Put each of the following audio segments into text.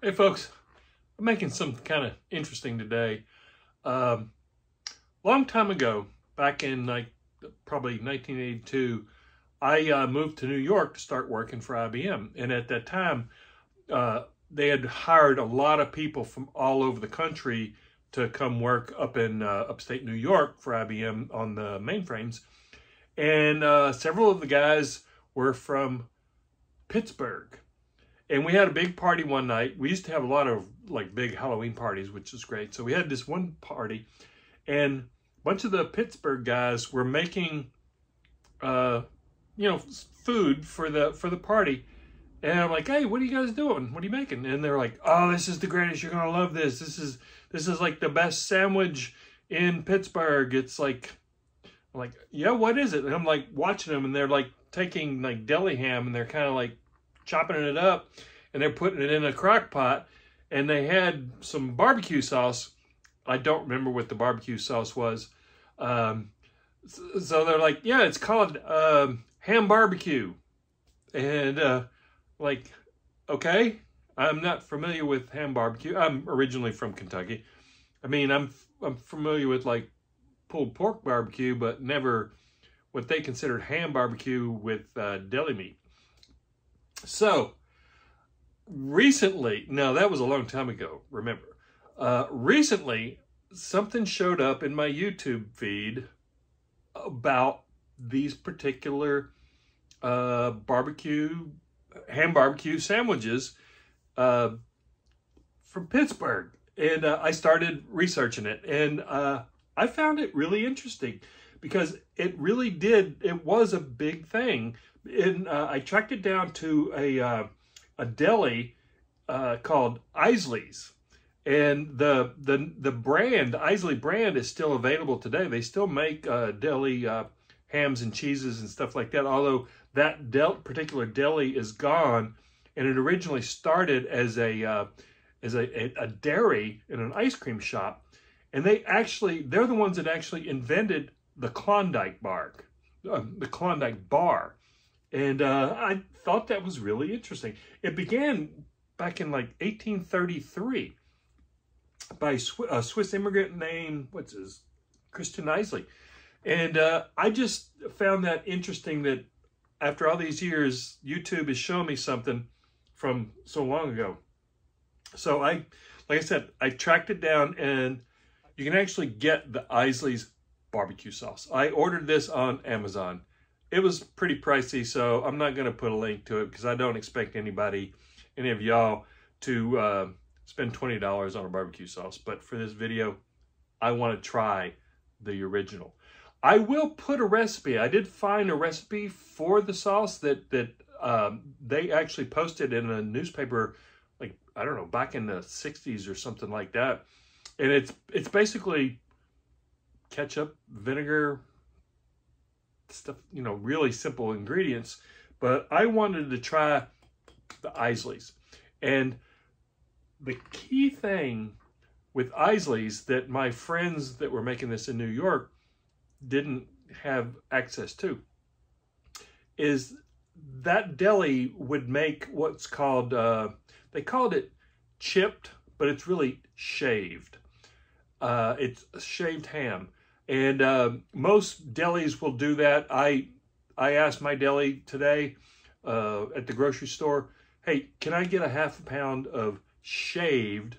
Hey folks, I'm making something kind of interesting today. Long time ago, back in probably 1982, I moved to New York to start working for IBM. And at that time, they had hired a lot of people from all over the country to come work up in upstate New York for IBM on the mainframes. And several of the guys were from Pittsburg. And we had a big party one night. We used to have a lot of big Halloween parties, which is great. So we had this one party, and a bunch of the Pittsburgh guys were making, food for the party. And I'm like, hey, what are you guys doing? What are you making? And they're like, oh, this is the greatest. You're gonna love this. This is like the best sandwich in Pittsburgh. It's like, I'm like, yeah, what is it? And I'm like watching them, and they're like taking like deli ham, and they're kind of like chopping it up, and they're putting it in a crock pot, and they had some barbecue sauce. I don't remember what the barbecue sauce was. So they're like, yeah, it's called ham barbecue. And like, okay, I'm not familiar with ham barbecue. I'm originally from Kentucky. I mean, I'm familiar with like pulled pork barbecue, but never what they considered ham barbecue with deli meat. So recently, now that was a long time ago, remember, recently something showed up in my YouTube feed about these particular ham barbecue sandwiches from Pittsburgh. And I started researching it, and I found it really interesting because it was a big thing. And I tracked it down to a deli called Isley's, and the brand, Isley brand, is still available today. They still make deli hams and cheeses and stuff like that, although that particular deli is gone. And it originally started as a dairy in an ice cream shop, and they're the ones that actually invented the Klondike bar. And I thought that was really interesting. It began back in like 1833 by a Swiss immigrant named, Christian Isley. And I just found that interesting that after all these years, YouTube is showing me something from so long ago. So like I said, I tracked it down, and you can actually get the Isley's barbecue sauce. I ordered this on Amazon. It was pretty pricey, so I'm not going to put a link to it because I don't expect any of y'all to spend $20 on a barbecue sauce. But for this video, I want to try the original. I will put a recipe. I did find a recipe for the sauce that they actually posted in a newspaper, like, I don't know, back in the 60s or something like that. And it's basically ketchup, vinegar, stuff, really simple ingredients. But I wanted to try the Isley's. And the key thing with Isley's that my friends that were making this in New York didn't have access to is that deli would make what's called, they called it chipped, but it's really shaved. It's shaved ham. And most delis will do that. I asked my deli today at the grocery store, hey, can I get a half a pound of shaved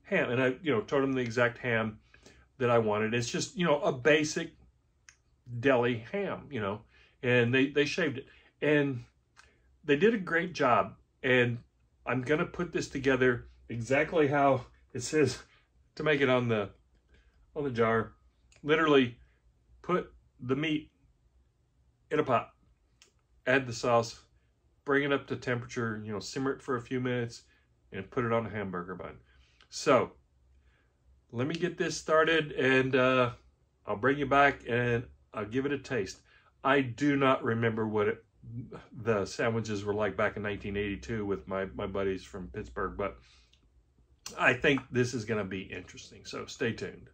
ham? And I told them the exact ham that I wanted. It's just, a basic deli ham, and they shaved it. And they did a great job. And I'm going to put this together exactly how it says to make it on the jar. Literally put the meat in a pot, add the sauce, bring it up to temperature, simmer it for a few minutes, and put it on a hamburger bun. So let me get this started, and I'll bring you back and I'll give it a taste. I do not remember what the sandwiches were like back in 1982 with my buddies from Pittsburgh, but I think this is going to be interesting. So stay tuned.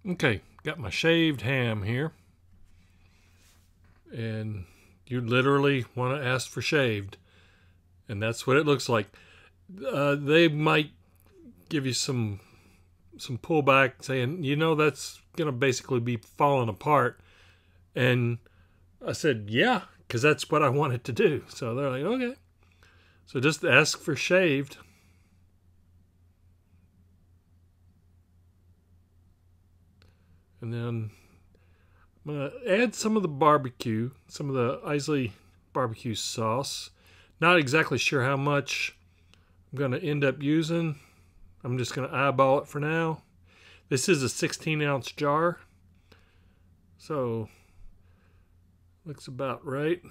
Okay, got my shaved ham here. And you literally want to ask for shaved. And that's what it looks like. They might give you some pullback saying, you know, that's going to basically be falling apart. And I said, yeah, because that's what I want it to do. So they're like, okay. So just ask for shaved. And then I'm going to add some of the barbecue, some of the Isley barbecue sauce. Not exactly sure how much I'm going to end up using. I'm just going to eyeball it for now. This is a 16-ounce jar. So, looks about right.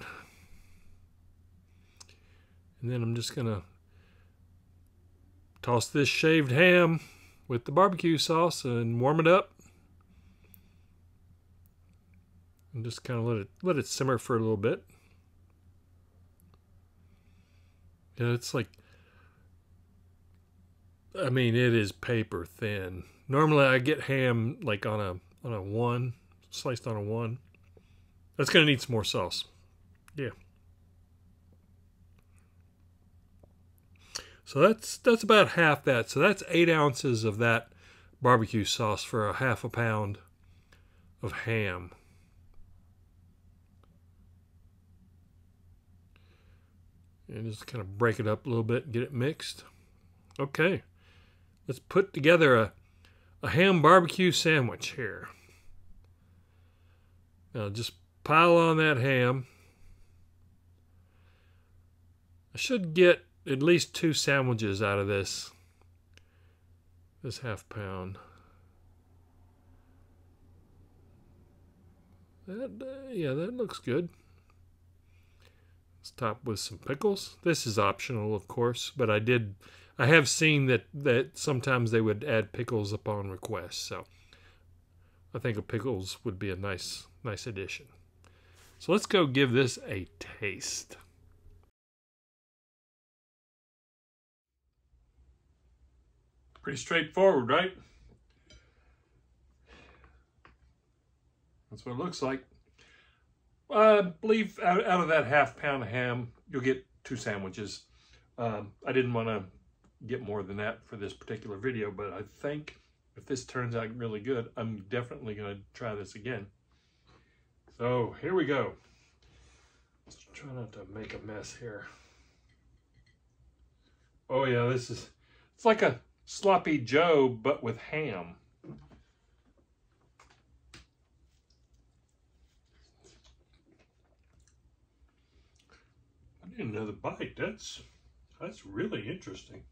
And then I'm just going to toss this shaved ham with the barbecue sauce and warm it up. And just kind of let it simmer for a little bit. Yeah, it's like, I mean, it is paper thin. Normally I get ham like on a 1, sliced on a 1. That's going to need some more sauce. Yeah. So that's about half that. So that's 8 ounces of that barbecue sauce for a half a pound of ham. And just kind of break it up a little bit and get it mixed. Okay. Let's put together a ham barbecue sandwich here. Now just pile on that ham. I should get at least 2 sandwiches out of this half pound. Yeah, that looks good. Let's top with some pickles. This is optional, of course, but I have seen that sometimes they would add pickles upon request, so I think pickles would be a nice addition. So let's go give this a taste. Pretty straightforward, right? That's what it looks like. I believe out of that half pound of ham, you'll get 2 sandwiches. I didn't want to get more than that for this particular video, but I think if this turns out really good, I'm definitely going to try this again. So here we go. Let's try not to make a mess here. Oh yeah, it's like a sloppy Joe, but with ham. I need another bite. That's really interesting.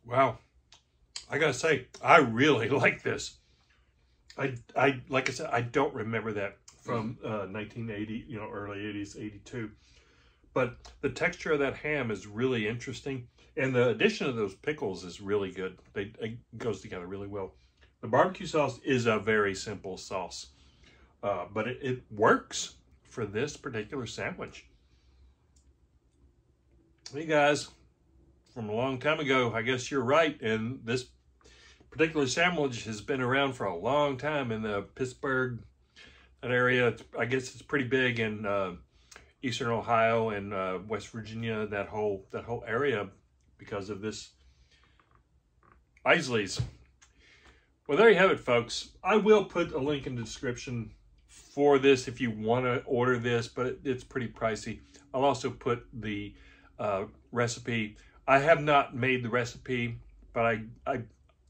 Wow. I gotta say, I really like this. I like I said, I don't remember that from 1980, you know, early 80s, 82. But the texture of that ham is really interesting. And the addition of those pickles is really good. It goes together really well. The barbecue sauce is a very simple sauce. But it works for this particular sandwich. Hey guys, from a long time ago, I guess you're right. And this particular sandwich has been around for a long time in the Pittsburg, that area. I guess it's pretty big in Eastern Ohio and West Virginia, that whole area, because of this Isley's. Well, there you have it, folks. I will put a link in the description for this if you want to order this, but it's pretty pricey. I'll also put the recipe. I have not made the recipe, but I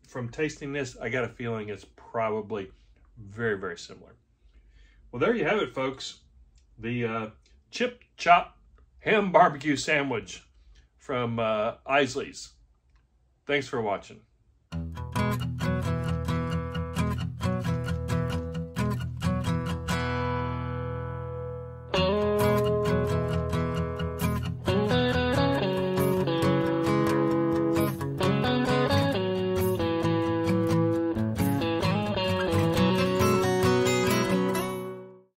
from tasting this, I got a feeling it's probably very, very similar. Well, there you have it, folks. The chip chop ham barbecue sandwich from Isley's. Thanks for watching.